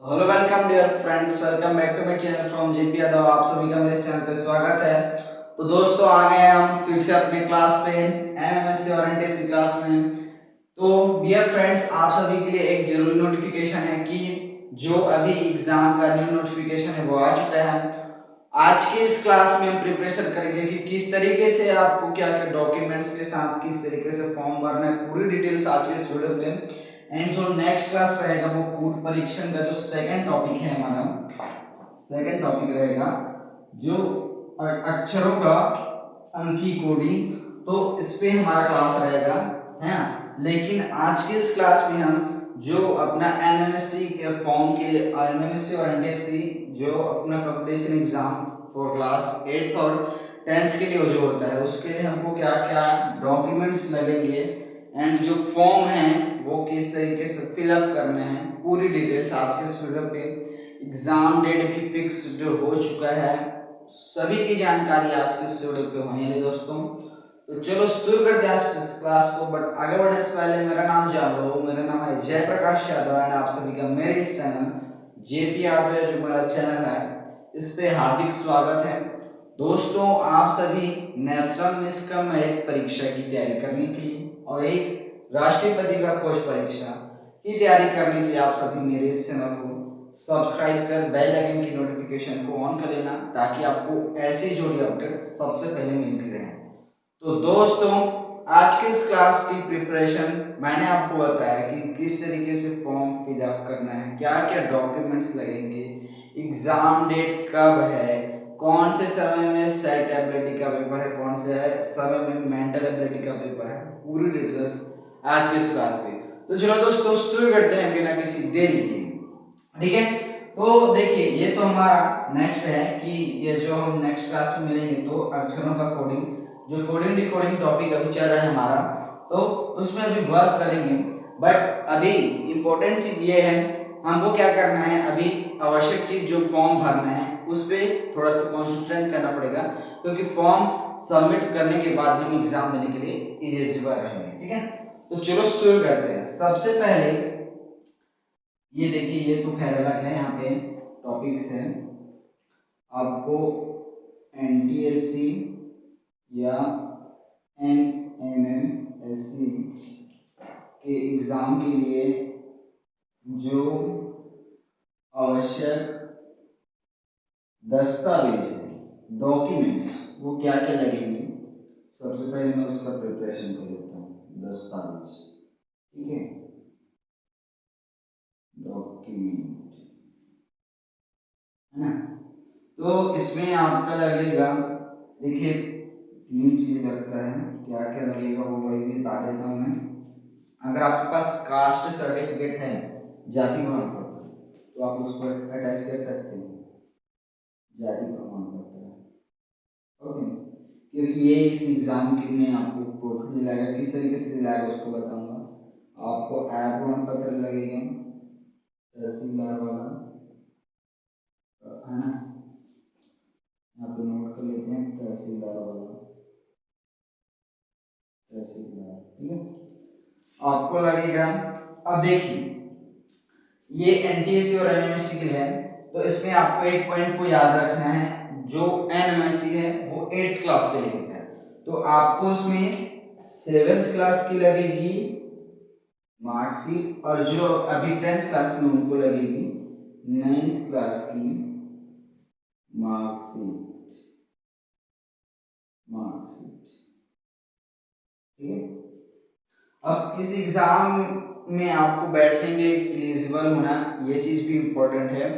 Hello welcome dear friends, welcome back to my channel from JP Yadav. आप सभी का मेरे चैनल पे स्वागत है। तो दोस्तों आ गए हम फिर से अपने क्लास पे, एनएमएससी और एनटीएससी क्लास में। तो डियर फ्रेंड्स, आप सभी के लिए एक जरूरी नोटिफिकेशन है कि जो अभी एग्जाम का न्यू नोटिफिकेशन है वो आ चुका है। आज के इस क्लास में हम प्रिपरेशन करेंगे कि किस तरीके से आपको क्या क्या डॉक्यूमेंट्स के साथ किस तरीके से फॉर्म भरना है, पूरी डिटेल्स आज के इस वीडियो में। एंड जो नेक्स्ट क्लास रहेगा वो कूट परीक्षण का जो सेकंड टॉपिक है हमारा, सेकंड टॉपिक रहेगा जो अक्षरों का अंकी कोडिंग। तो इस पे हमारा क्लास रहेगा, है ना। लेकिन आज के इस क्लास में हम जो अपना एनएमएससी के फॉर्म के लिए, एनएमएससी और एनटीएससी जो अपना competition exam for class 8th और 10th के लिए जो होता है उसके लिए हमको क्या क्या डॉक्यूमेंट्स लगेंगे एंड जो फॉर्म है वो किस तरीके से फिलअप करना है, पूरी डिटेल्स आज के इस वीडियो पे। एग्जाम डेट भी फिक्स जो हो चुका है, सभी की जानकारी आज के इस वीडियो पे होने वाली है दोस्तों। तो चलो शुरू करते हैं आज की इस क्लास को। बट आगे बढ़ने से पहले मेरा नाम जान लो, मेरा नाम है जयप्रकाश यादव एंड आप सभी का मेरे इस चैनल जेपी यादव जो मेरा चैनल है इस पे हार्दिक स्वागत है। दोस्तों आप सभी नेशनल मिस कम मेरिट परीक्षा की तैयारी करने के लिए और एक राष्ट्रीय प्रतिभा खोज परीक्षा की तैयारी करने के लिए आप सभी मेरे इस चैनल को सब्सक्राइब कर बेल आइकन की नोटिफिकेशन को ऑन कर लेना, ताकि आपको ऐसी जुड़ी अपडेट सबसे पहले मिलती रहे। तो दोस्तों आज के इस क्लास की प्रिपरेशन मैंने आपको बताया कि किस तरीके से फॉर्म फिलअप करना है, क्या क्या डॉक्यूमेंट्स लगेंगे, एग्जाम डेट कब है, कौन से समय में सेट एबिलिटी का पेपर है, कौन से समय में मेंटल एबिलिटी का पेपर है, पूरी डिटेल्स आज के इस क्लास में। तो चलो दोस्तों शुरू करते हैं बिना किसी देरी के, ठीक है। तो देखिए ये तो हमारा नेक्स्ट है कि ये जो हम नेक्स्ट क्लास में मिलेंगे तो अक्षरों का कोडिंग, जो कोडिंग डिकोडिंग टॉपिक अभी चल रहा है हमारा, तो उसमें अभी वर्क करेंगे। बट अभी इम्पोर्टेंट चीज ये है, हमको क्या करना है, अभी आवश्यक चीज जो फॉर्म भरना है उस पर थोड़ा सा कॉन्सेंट्रेट करना पड़ेगा, क्योंकि फॉर्म सबमिट करने के बाद हम एग्जाम देने के लिए एलिजिबल रहेंगे, ठीक है। तो चलो शुरू करते हैं। सबसे पहले ये देखिए, ये तो खैर अलग है, यहाँ पे टॉपिक्स है। आपको एनटीएससी या एनएमएससी के एग्जाम के लिए जो आवश्यक दस्तावेज है, डॉक्यूमेंट्स, वो क्या क्या लगेंगे, सबसे पहले मैं उसका प्रिपरेशन कर लेता हूँ। दस्तावेज, ठीक है, डॉक्यूमेंट, है ना। तो इसमें आपका लगेगा, देखिए तीन चीज लगता है, क्या क्या लगेगा वो वही भी बता देता हूँ मैं। अगर आपके पास कास्ट सर्टिफिकेट है, जाति प्रमाण पत्र, तो आप उसको अटैच कर सकते हैं, जाति प्रमाण पत्र, ओके। क्योंकि ये इस एग्जाम के में आपको प्रूफ दिलाएगा, किस तरीके से दिलाएगा उसको बताऊंगा। आपको आय प्रमाण पत्र लगेगा तहसीलदार वाला, है ना, यहाँ पे नोट कर लेते हैं, तहसीलदार वाला, तहसीलदार, ठीक है। आपको लगेगा, अब देखिए ये एनटीएससी और एनएमएससी के लिए है, तो इसमें आपको एक पॉइंट को याद रखना है, जो एनएमएससी है वो 8th क्लास के लिए होता है, तो आपको उसमें 7th क्लास की लगेगी मार्कशीट, और जो अभी 10th क्लास में उनको लगेगी 9th क्लास की मार्कशीट, ठीक है। अब इस एग्जाम में आपको बैठने के लिए एलिजिबल होना, ये चीज भी इम्पोर्टेंट है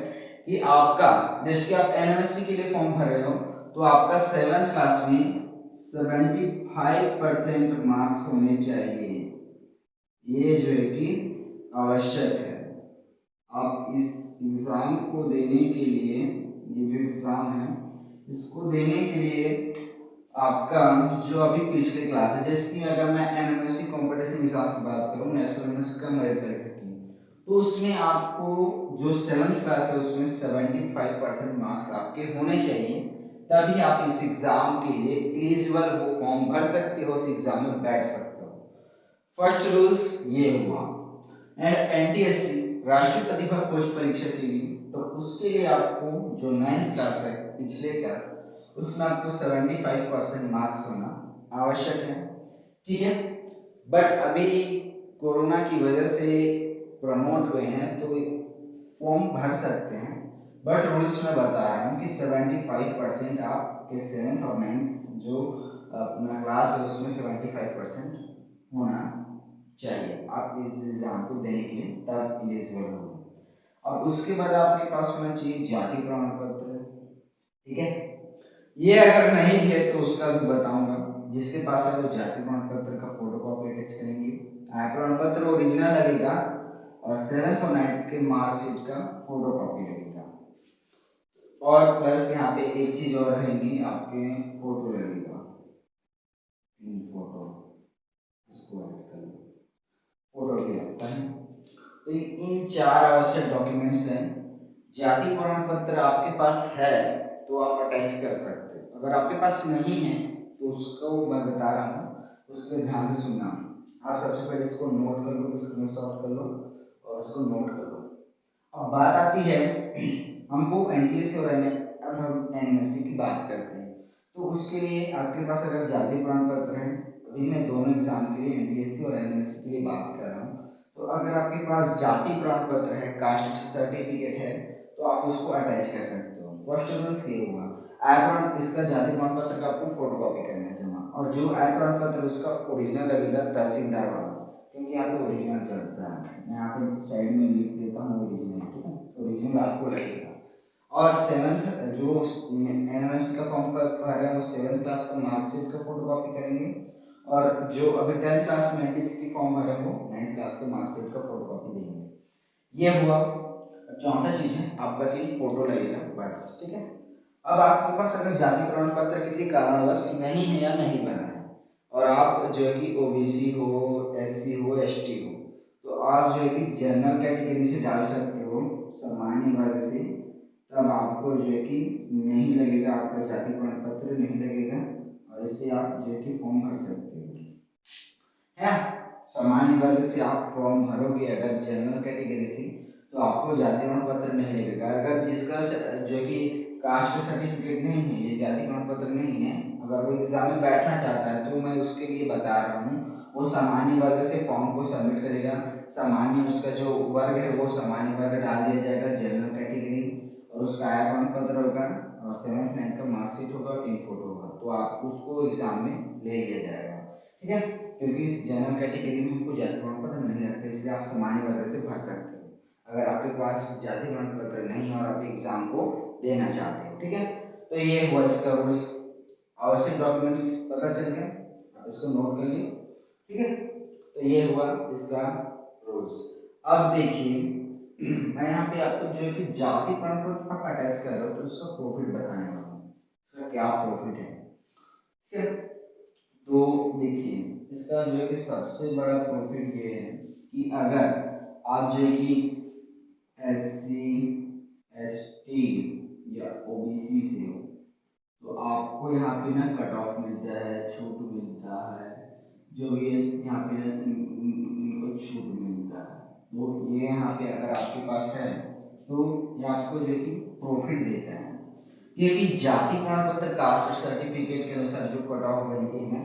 कि आपका, जैसे कि आप एनएमएससी के लिए फॉर्म भर रहे हो, तो आपका 7th क्लास में 75% मार्क्स होने चाहिए, ये जो है कि आवश्यक है। आप इस एग्जाम को देने के लिए, ये जो एग्जाम है इसको देने के लिए आपका जो अभी पिछले क्लास है, जैसे कि अगर मैं एनएमएससी कंपटीशन एग्जाम की बात करूं, नेशनल मिस कम मेरिट परीक्षा की, तो उसमें आपको जो 7th क्लास है उसमें 75% मार्क्स आपके होने चाहिए, तभी आप इस एग्जाम के लिए एलिजिबल हो, फॉर्म भर सकते हो, इस एग्जाम में बैठ सकते हो। फर्स्ट रूल्स ये हुआ। एंड एनटीएससी राष्ट्रीय प्रतिभा खोज परीक्षा के लिए, तो उसके लिए आपको जो 9th क्लास है, पिछले क्लास, उसमें आपको 75% मार्क्स होना आवश्यक है। ठीक है, बट अभी कोरोना की वजह से प्रमोट हुए हैं तो फॉर्म भर सकते हैं, बट रूल्स में बता रहा हूँ कि 75% आपके 7th और 9th जो अपना क्लास है उसमें 75% होना चाहिए आप इस एग्जाम को देने के लिए, तब एलिजिबल होगा। और उसके बाद आपके पास होना चाहिए जाति प्रमाण पत्र। ठीक है, ये अगर नहीं है तो उसका भी बताऊंगा। जिसके पास है वो जाति प्रमाण पत्र का फोटो कॉपी अटैच करेंगे, आय प्रमाण पत्र ओरिजिनल लगेगा, और 7th और 9th के मार्कशीट का फोटो कॉपी लगेगा, और प्लस यहाँ पे एक चीज और रहेगी, आपके फोटो लगेगा, 3 फोटो, इसको ऐड कर लो, फोटो भी लगता है। तो इन 4 आवश्यक डॉक्यूमेंट्स हैं। जाति प्रमाण पत्र आपके पास है तो आप अटैच कर सकते हो, अगर आपके पास नहीं है तो उसको मैं बता रहा हूँ, उसको ध्यान से सुनना। आप सबसे पहले इसको नोट कर लो, स्क्रीनशॉट कर लो और इसको नोट कर लो। अब बात आती है, हमको एनटीएससी और अब हम एनएमएससी की बात करते हैं, तो उसके लिए आपके पास अगर जाति प्रमाण पत्र है, अभी मैं दोनों एग्जाम के लिए एनटीएससी और एनएमएससी के लिए बात कर रहा हूँ, तो अगर आपके पास जाति प्रमाण पत्र है, कास्ट सर्टिफिकेट है, तो आप उसको अटैच कर सकते हो। फर्स्ट रूल ये हुआ। आय प्रमाण, इसका जाति प्रमाण पत्र का आपको फोटो कॉपी करना है जमा, और जो आय प्रमाण पत्र उसका ओरिजिनल लगेगा तहसीलदार वाला, क्योंकि यहाँ पे ओरिजिनल चलता है। मैं यहाँ पे साइड में लिख देता हूँ ओरिजिनल, ठीक है, ओरिजिनल आपको लगेगा। और 7th जो एनएमएस का फॉर्म का भर है वो 7th क्लास का मार्कशीट का फोटो कॉपी करेंगे, और जो अभी 10th क्लास में की फॉर्म भर है वो 9th क्लास के मार्कशीट का फोटो कॉपी देंगे। ये हुआ। चौथा चीज है आपका सिर्फ फोटो लगेगा बस। ठीक है, अब आपके पास अगर जाति प्रमाण पत्र किसी कारणवश नहीं है या नहीं बना है, और आप जो है कि ओबीसी हो, एससी हो, एसटी हो, तो आप जो है कि जनरल कैटेगरी से डाल सकते हो, सामान्य वर्ग से, तब आपको जो है कि नहीं लगेगा, आपका जाति प्रमाण पत्र नहीं लगेगा, और इससे आप जो है कि फॉर्म भर सकते हो। है, सामान्य वर्ग से आप फॉर्म भरोगे अगर जनरल कैटेगरी से, तो आपको जाति प्रमाण पत्र नहीं लगेगा। अगर जिसका जो कि कास्ट सर्टिफिकेट नहीं है, ये जाति प्रमाण पत्र नहीं है, अगर वो एग्जाम में बैठना चाहता है, तो मैं उसके लिए बता रहा हूँ, वो सामान्य वर्ग से फॉर्म को सबमिट करेगा। सामान्य उसका जो वर्ग है वो सामान्य वर्ग डाल दिया जाएगा, जनरल कैटेगरी, और उसका आय प्रमाण पत्र होगा, और 7th 9th का मार्कशीट होगा, 3 फोटो होगा, तो आप उसको एग्जाम में ले लिया जाएगा। ठीक है, क्योंकि इस जनरल कैटेगरी में हमको जाति प्रमाण पत्र नहीं लगता, इसलिए आप सामान्य वर्ग से भर सकते हो अगर आपके पास जाति प्रमाण पत्र नहीं है और आप एग्जाम को देना चाहते हो। ठीक है, तो ये हुआ इसका रूल्स। आवश्यक डॉक्यूमेंट्स पता चल गया, आप इसको नोट कर लियो। ठीक है, तो ये हुआ इसका रूल्स। अब देखिए मैं यहाँ पे आपको जो है कि जाति प्रमाण पत्र आप अटैच कर रहे हो, तो उसका प्रॉफिट बताने वाला हूँ, इसका क्या प्रॉफिट है। ठीक है, तो देखिए इसका जो है कि सबसे बड़ा प्रॉफिट ये है कि अगर आप जो है कि एससी, एसटी या ओबीसी से हो, तो आपको यहाँ पे ना कट ऑफ मिलता है, छूट मिलता है, जो भी यहाँ पे इनको छूट मिलता है, तो ये यहाँ पे अगर आपके पास है तो ये आपको जो कि प्रॉफिट देता है। क्योंकि जाति प्रमाण पत्र कास्ट सर्टिफिकेट के अनुसार जो कट ऑफ बनती है,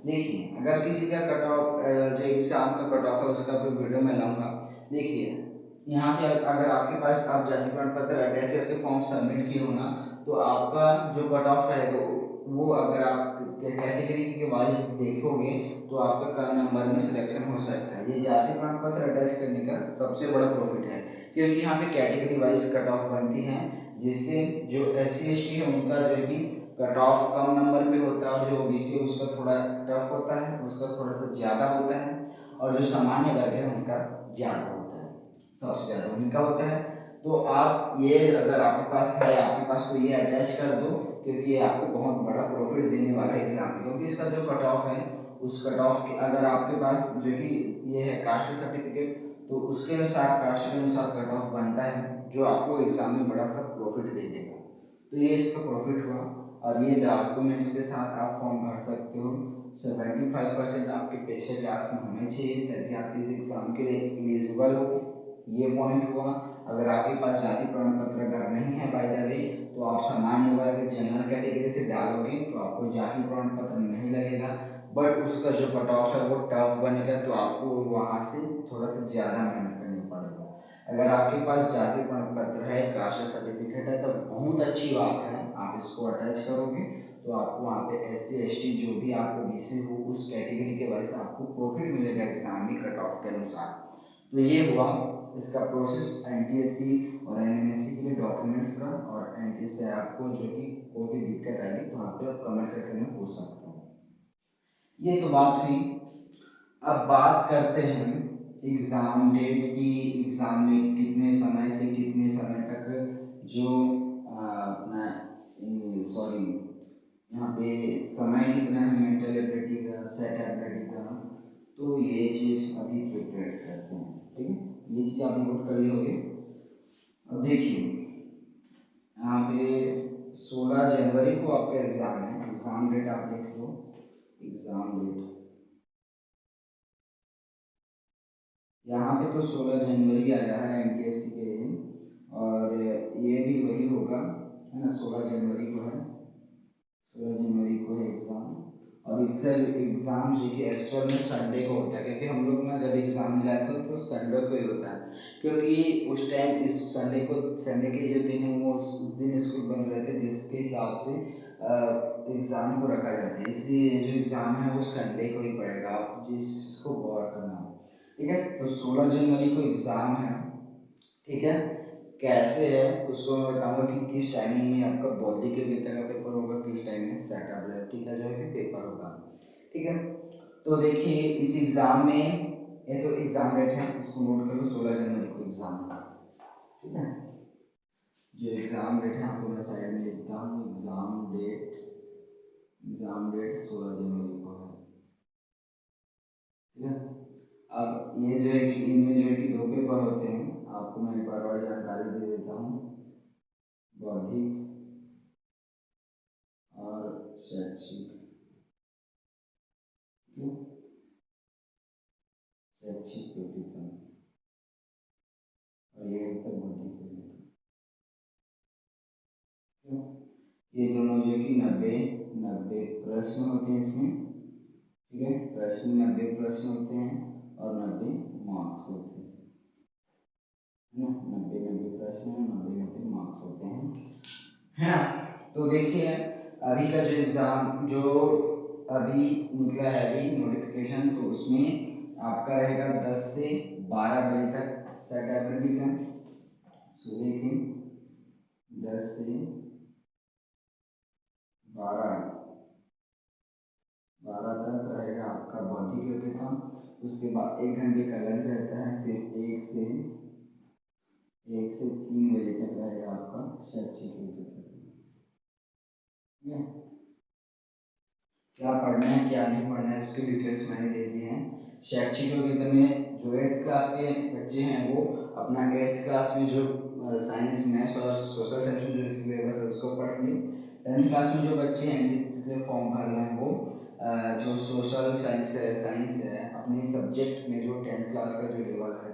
देखिए अगर किसी का कट ऑफ जो एग्जाम का कट ऑफ है उसका भी वीडियो में लाऊंगा। देखिए यहाँ पे अगर आपके पास आप जाति प्रमाण पत्र अटैच करके फॉर्म सबमिट किए हो ना, तो आपका जो कट ऑफ रहेगा वो अगर आप कैटेगरी के वाइज देखोगे तो आपका कम नंबर में सिलेक्शन हो सकता है। ये जाति प्रमाण पत्र अटैच करने का सबसे बड़ा प्रॉफिट है, क्योंकि यहाँ पे कैटेगरी वाइज कट ऑफ बनती है, जिससे जो एससी एसटी है उनका जो है कि कट ऑफ कम नंबर पे होता है, और जो ओबीसी है उसका थोड़ा टफ होता है, उसका थोड़ा सा ज़्यादा होता है, और जो सामान्य वर्ग है उनका ज़्यादा होता है, सबसे ज़्यादा उनका होता है। तो आप ये अगर आपके पास है, आपके पास तो ये अटैच कर दो, क्योंकि ये आपको बहुत बड़ा प्रॉफिट देने वाला एग्जाम है। क्योंकि इसका जो कट ऑफ है उस कट ऑफ के अगर आपके पास जो कि ये है कास्ट सर्टिफिकेट, तो उसके अनुसार कास्ट के अनुसार कट ऑफ बनता है, जो आपको एग्जाम में बड़ा सा प्रॉफिट दे देगा। तो ये इसका प्रॉफिट हुआ, और ये डॉक्यूमेंट्स के साथ आप फॉर्म भर सकते हो। 75% आपके पिछले क्लास में होने चाहिए, ताकि आप इस एग्जाम के लिए एलिजिबल हो। ये पॉइंट हुआ। अगर आपके पास जाति प्रमाण पत्र अगर नहीं है बाय द वे, तो आप सामान्य वर्ग जनरल कैटेगरी से डालोगे तो आपको जाति प्रमाण पत्र नहीं लगेगा, बट उसका जो कट ऑफ है वो टफ बनेगा, तो आपको वहाँ से थोड़ा सा ज़्यादा मेहनत करनी पड़ेगा। अगर आपके पास जाति प्रमाण पत्र है, कास्ट सर्टिफिकेट है, तो बहुत अच्छी बात है, आप इसको अटैच करोगे तो आपको वहाँ पे SC ST जो भी आपको BC हो उस कैटेगरी के वजह से आपको प्रॉफिट मिलेगा एग्जाम में कट ऑफ के अनुसार। तो ये हुआ इसका प्रोसेस NTSC और NMSC के लिए डॉक्यूमेंट्स का, और NTSC से आपको जो कि कोई भी दिक्कत आएगी तो वहाँ पे आप कमेंट सेक्शन में पूछ सकते हो। ये तो बात हुई। अब बात करते हैं एग्ज़ाम डेट की। एग्ज़ाम डेट कितने समय से कितने समय तक जो अपना सॉरी यहाँ पे समय कितना है मेंटल एबिलिटी का, सेट एबिलिटी का, तो ये चीज़ अभी प्रिपेयर करते हैं। ठीक है, ये चीज़ आप नोट कर लियोगे। अब देखिए यहाँ पे 16 जनवरी को आपका एग्ज़ाम है। एग्ज़ाम डेट आप लिख लो, एग्ज़ाम डेट यहाँ पे तो 16 जनवरी आया है NTSC के लिए, और ये भी वही होगा, है ना, 16 जनवरी को है, 16 जनवरी को है एग्ज़ाम। और एग्ज़ाम जो कि एक्चुअल में संडे को होता है, क्योंकि हम लोग ना जब एग्ज़ाम जाते हैं तो संडे को ही होता है, क्योंकि उस टाइम इस संडे के जो दिन है वो उस दिन स्कूल बंद रहते हैं, जिसके हिसाब से एग्ज़ाम को रखा जाता है। इसलिए जो एग्ज़ाम है वो संडे को ही पड़ेगा, आप जिसको गौर करना हो। ठीक है, तो 16 जनवरी को एग्ज़ाम है। ठीक है, कैसे है उसको मैं बताऊंगा कि किस टाइमिंग में आपका बौद्धिक योग्यता का पेपर होगा, किस टाइम में सेट एबिलिटी का जो है पेपर होगा। ठीक है, तो देखिए इस एग्ज़ाम में ये तो एग्ज़ाम डेट है, इसको नोट कर लो, 16 जनवरी को एग्ज़ाम है। ठीक है, जो एग्ज़ाम डेट है आपको मैं साइड में लिखता हूँ, एग्ज़ाम डेट 16 जनवरी को है। ठीक है, अब ये जो है इनमें जो है कि दो पेपर होते हैं, आपको मैं एक बार और जानकारी दे देता हूँ। बौद्धिक और शैक्षिक, शैक्षिक योग्यता, और ये होता है बौद्धिक योग्यता। ये दोनों जो कि 90 प्रश्न होते हैं इसमें। ठीक है, प्रश्न 90 प्रश्न होते हैं और 90 मार्क्स होते हैं, है ना, 90 प्रश्न और 90 मार्क्स होते हैं, है ना। तो देखिए अभी का जो एग्ज़ाम जो अभी निकला है अभी नोटिफिकेशन, तो उसमें आपका रहेगा 10 से 12 बजे तक सेट एबिलिटी का, सुबह के 10 से 12 तक रहेगा आपका बौद्धिक योग्यता। उसके बाद 1 घंटे का लंच रहता है, फिर 1 से 3 बजे तक रहेगा आपका शैक्षिक योग्यता। ठीक है, क्या पढ़ना है क्या नहीं पढ़ना है उसकी डिटेल्स मैंने दे दी हैं। शैक्षिक योग्यता में जो 8th क्लास के बच्चे हैं वो अपना 8th क्लास में जो साइंस मैथ्स और सोशल साइंस में जो सिलेबस है उसको पढ़ेंगे। 10th क्लास में जो बच्चे हैं जिसके फॉर्म भर रहे हैं वो जो सोशल साइंस है अपने सब्जेक्ट में जो 10th क्लास का जो लेवल है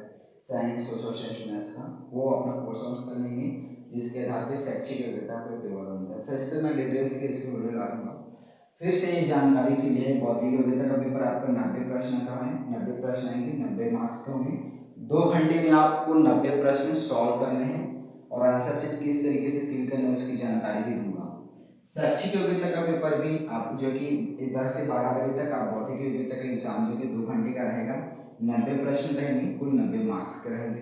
साइंस सोशल साइंस मैथ्स का वो अपना पोर्शन कर लेंगे, जिसके आधार पर शैक्षिक योग्यता पर पेपर बनता है। फिर से मैं डिटेल्स के इसकी वीडियो ला दूँगा। फिर से ये जानकारी के लिए बौद्धिक योग्यता का पेपर आपका 90 प्रश्न का है, 90 प्रश्न आएंगे, 90 मार्क्स के होंगे। 2 घंटे में आपको 90 प्रश्न सॉल्व करने हैं और आंसर शीट किस तरीके से फिल करना है उसकी जानकारी भी दूंगा। शैक्षिक योग्यता का पेपर भी आप जो कि 10 से 12 बजे तक आप बौद्धिक योग्यता का एग्जाम जो कि 2 घंटे का रहेगा, 90 प्रश्न रहेंगे, कुल 90 मार्क्स के रहेंगे।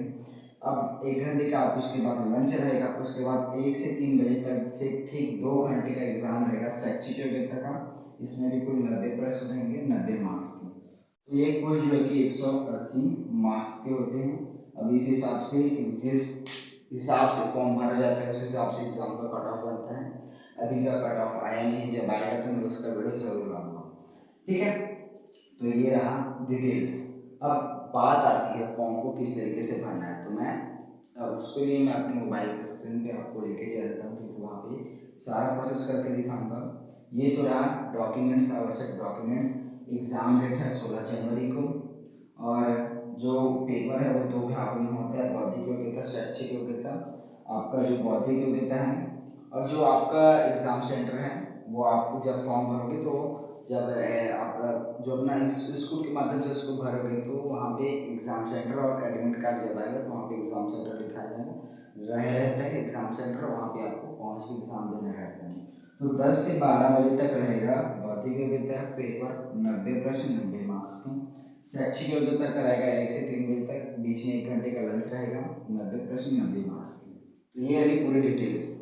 अब 1 घंटे का आप उसके बाद लंच रहेगा, उसके बाद 1 से 3 बजे तक से ठीक 2 घंटे का एग्जाम रहेगा शैक्षिक योग्यता का। इसमें भी कुल 90 प्रश्न रहेंगे, 90 मार्क्स के। तो एक क्वेश्चन जो है कि 180 मार्क्स के होते हैं। अब इस हिसाब से जिस हिसाब से फॉर्म भरा जाता है उस हिसाब से एग्जाम का कट ऑफ बनता है। अभी का कट ऑफ आया नहीं, जब आएगा तो मैं उसका वीडियो जरूर लाऊंगा। ठीक है, तो ये रहा डिटेल्स। अब बात आती है फॉर्म को किस तरीके से भरना है, तो मैं उसके लिए मैं अपने मोबाइल की स्क्रीन पे आपको लेके चलता हूँ, क्योंकि वहाँ पे सारा प्रोसेस करके दिखाऊंगा। ये तो रहा डॉक्यूमेंट्स, आवश्यक डॉक्यूमेंट्स। एग्ज़ाम डेट है 16 जनवरी को, और जो पेपर है वो दो भागों में होता है, बौद्धिक योग्यता, शैक्षिक योग्यता। आपका जो बौद्धिक योग्यता है और जो आपका एग्ज़ाम सेंटर है वो आप जब फॉर्म भरोगे तो जब आपका जो अपना स्कूल के माध्यम से उसको भरोगे तो वहाँ पे एग्ज़ाम सेंटर और एडमिट कार्ड जब आएगा तो वहाँ पे एग्ज़ाम सेंटर लिखा जाएगा रहता है एग्ज़ाम सेंटर, वहाँ पे आपको पहुँच के एग्ज़ाम देना रहता है। तो 10 से 12 बजे तक रहेगा बौद्धिक योग्यता पेपर, 90 प्रश्न 90 मार्क्स के। शैक्षिक योग्यता का रहेगा 1 से 3 बजे तक, बीच में 1 घंटे का लंच रहेगा, 90 प्रश्न 90 मार्क्स की। तो ये रही पूरी डिटेल्स।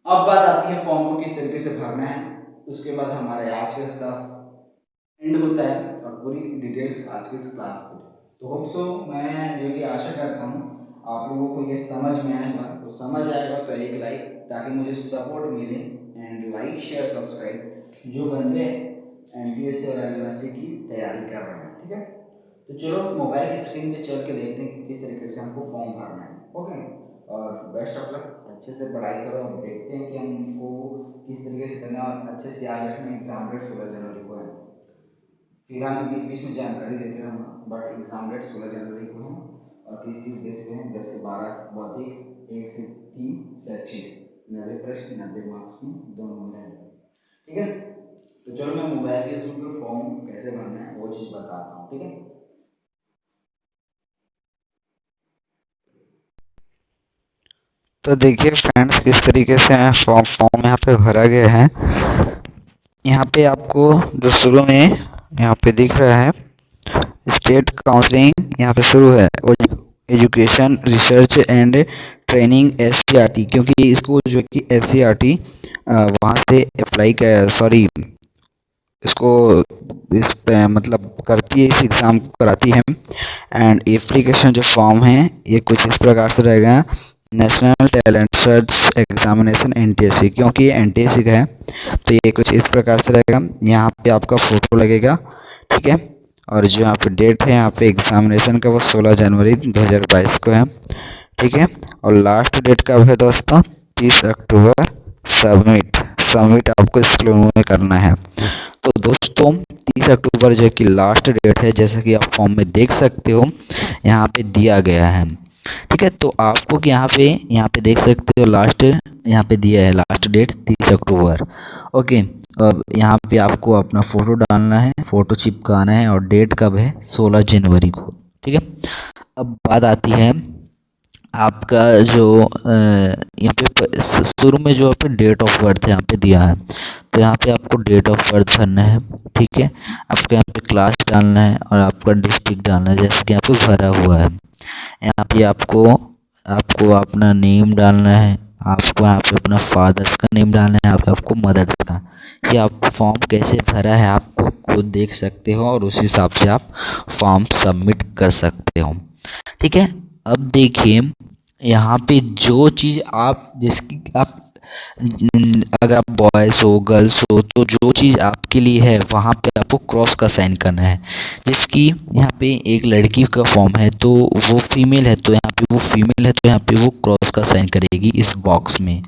अब बात आती है फॉर्म को किस तरीके से भरना है। उसके बाद हमारा आज का क्लास एंड होता है और पूरी डिटेल्स आज के इस क्लास पे। तो होप सो मैं जो कि आशा करता हूँ आप लोगों को ये समझ में आएगा, तो समझ आएगा तो एक लाइक ताकि मुझे सपोर्ट मिले, एंड लाइक शेयर सब्सक्राइब जो बंदे एनटीएससी और एनएससी की तैयारी कर रहे हैं। ठीक है, तो चलो मोबाइल की स्क्रीन पे चल के देखते हैं कि किस तरीके से हमको फॉर्म भरना है। ओके, और बेस्ट ऑफ लक, अच्छे से पढ़ाई करो और देखते हैं कि हमको किस तरीके से करना है। और अच्छे से याद रखना एग्जाम डेट 16 जनवरी को है। फिलहाल मैं बीच बीच में जानकारी देते रहूँगा, बट एग्जाम डेट 16 जनवरी को है और किस किस बेस पे है। 10 से 12 बौद्धिक, 1 से 3 शैक्षिक, 90 प्रश्न 90 मार्क्स में दोनों में रहेगा। ठीक है, तो चलो मैं मोबाइल के थ्रू फॉर्म कैसे भरना है वो चीज़ बताता हूँ। ठीक है, तो देखिए फ्रेंड्स किस तरीके से फॉर्म यहाँ पे भरा गया है। यहाँ पे आपको जो शुरू में यहाँ पे दिख रहा है स्टेट काउंसलिंग यहाँ पे शुरू है, और education research and training SCERT, क्योंकि इसको जो है कि एससीईआरटी वहाँ से अप्लाई कर सॉरी इसको इस पे मतलब करती है, इस एग्ज़ाम को कराती है। एंड एप्लीकेशन जो फॉर्म है ये कुछ इस प्रकार से रहेगा, national talent search examination NTSC, क्योंकि ये एनटीएससी का है तो ये कुछ इस प्रकार से रहेगा। यहाँ पे आपका फ़ोटो लगेगा, ठीक है, और जो यहाँ पे डेट है यहाँ पे एग्जामिनेशन का वो 16 जनवरी 2022 को है, ठीक है। और लास्ट डेट कब है दोस्तों? 30 अक्टूबर। सबमिट सबमिट आपको स्कूल में करना है। तो दोस्तों 30 अक्टूबर जो है कि लास्ट डेट है, जैसा कि आप फॉर्म में देख सकते हो यहाँ पे दिया गया है, ठीक है। तो आपको कि यहाँ पे देख सकते हो लास्ट यहाँ पे दिया है लास्ट डेट 30 अक्टूबर। ओके, अब यहाँ पे आपको अपना फ़ोटो डालना है, फ़ोटो चिपकाना है, और डेट कब है? 16 जनवरी को, ठीक है। अब बात आती है आपका जो यहाँ पे शुरू में जो आपका डेट ऑफ बर्थ यहाँ पे दिया है, तो यहाँ पे आपको डेट ऑफ बर्थ भरना है, ठीक है। आपको यहाँ पे क्लास डालना है और आपका डिस्ट्रिक्ट डालना है, जैसे कि यहाँ पे भरा हुआ है। यहाँ पे आपको आपको अपना नेम डालना है, आपको यहाँ पे अपना फादर्स का नेम डालना है, यहाँ पे आपको मदर्स का। ये आप फॉर्म कैसे भरा है आपको खुद देख सकते हो और उस हिसाब से आप फॉर्म सबमिट कर सकते हो, ठीक है। अब देखिए यहाँ पे जो चीज़ आप जिसकी आप अगर आप बॉयज़ हो गर्ल्स हो तो जो चीज़ आपके लिए है वहाँ पे आपको क्रॉस का साइन करना है। जिसकी यहाँ पे एक लड़की का फॉर्म है तो वो फीमेल है, तो यहाँ पे वो फीमेल है तो यहाँ पे वो क्रॉस का साइन करेगी इस बॉक्स में।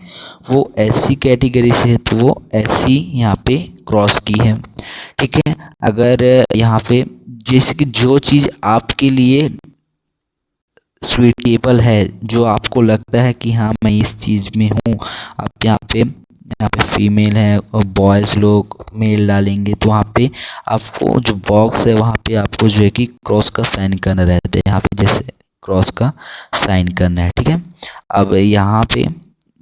वो एससी कैटेगरी से है तो वो एससी यहाँ पे क्रॉस की है, ठीक है। अगर यहाँ पे जैसे कि जो चीज़ आपके लिए सुइटेबल है, जो आपको लगता है कि हाँ मैं इस चीज़ में हूँ, आप यहाँ पे फीमेल है और बॉयज़ लोग मेल डालेंगे तो वहाँ पे आपको जो बॉक्स है वहाँ पे आपको जो है कि क्रॉस का साइन करना रहता है। यहाँ पे जैसे क्रॉस का साइन करना है, ठीक है। अब यहाँ पे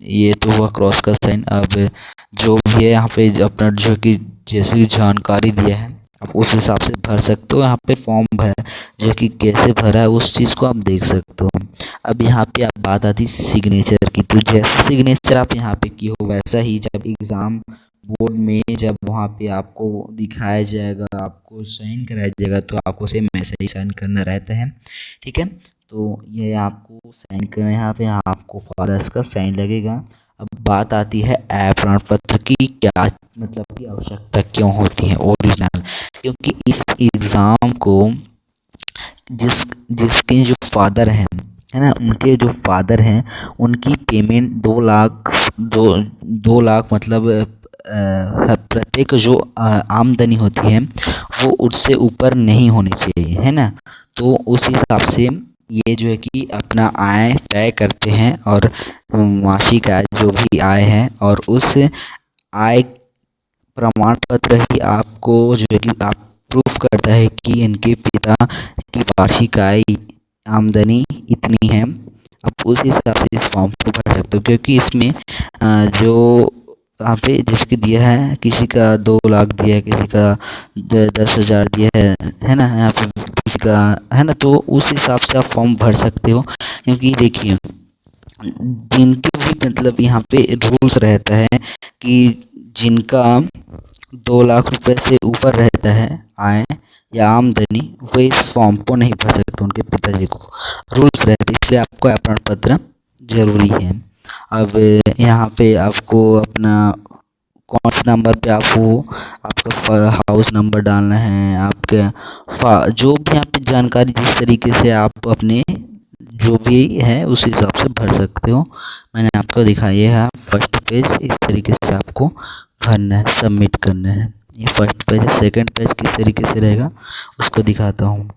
ये तो हुआ क्रॉस का साइन। अब जो भी है यहाँ पे अपना जो कि जैसी जानकारी दिया है आप उस हिसाब से भर सकते हो। यहाँ पे फॉर्म भर जो कि कैसे भरा है उस चीज़ को आप देख सकते हो। अब यहाँ पे आप बात आती सिग्नेचर की, तो जैसे सिग्नेचर आप यहाँ पे की हो वैसा ही जब एग्ज़ाम बोर्ड में जब वहाँ पे आपको दिखाया जाएगा, आपको साइन कराया जाएगा तो आपको सेम ऐसा ही साइन करना रहता है, ठीक है। तो ये आपको साइन करना है, यहाँ पे आपको फादर्स का साइन लगेगा। अब बात आती है प्रमाण पत्र की, क्या मतलब की आवश्यकता क्यों होती है? ओरिजिनल, क्योंकि इस एग्ज़ाम को जिसके जो फादर हैं है ना, उनके जो फादर हैं उनकी पेमेंट 2 लाख मतलब प्रत्येक जो आमदनी होती है वो उससे ऊपर नहीं होनी चाहिए, है ना। तो उस हिसाब से ये जो है कि अपना आय तय करते हैं और मासिक आय जो भी आय है और उस आय प्रमाण पत्र ही आपको जो है कि आप प्रूफ करता है कि इनके पिता की वार्षिक आय आमदनी इतनी है। आप उस हिसाब से इस फॉर्म को भर सकते हो, क्योंकि इसमें जो यहाँ पे जिसके दिया है, किसी का 2 लाख दिया है, किसी का 10,000 दिया है ना, यहाँ पे किसी का है ना। तो उस हिसाब से आप फॉर्म भर सकते हो, क्योंकि देखिए जिनके भी मतलब यहाँ पे रूल्स रहता है कि जिनका 2 लाख रुपए से ऊपर रहता है आय या आमदनी, वो इस फॉर्म को नहीं भर सकते, उनके पिताजी को रूल्स रहते हैं, इसलिए आपको प्रमाण पत्र जरूरी है। अब यहाँ पे आपको अपना कौन से नंबर पे आप हो, आपका हाउस नंबर डालना है, आपके जो भी यहाँ पे जानकारी जिस तरीके से आप अपने जो भी है उस हिसाब से भर सकते हो। मैंने आपको दिखाया है फर्स्ट पेज, इस तरीके से आपको भरना है, सबमिट करना है। ये फर्स्ट पेज है। सेकंड पेज किस तरीके से रहेगा उसको दिखाता हूँ।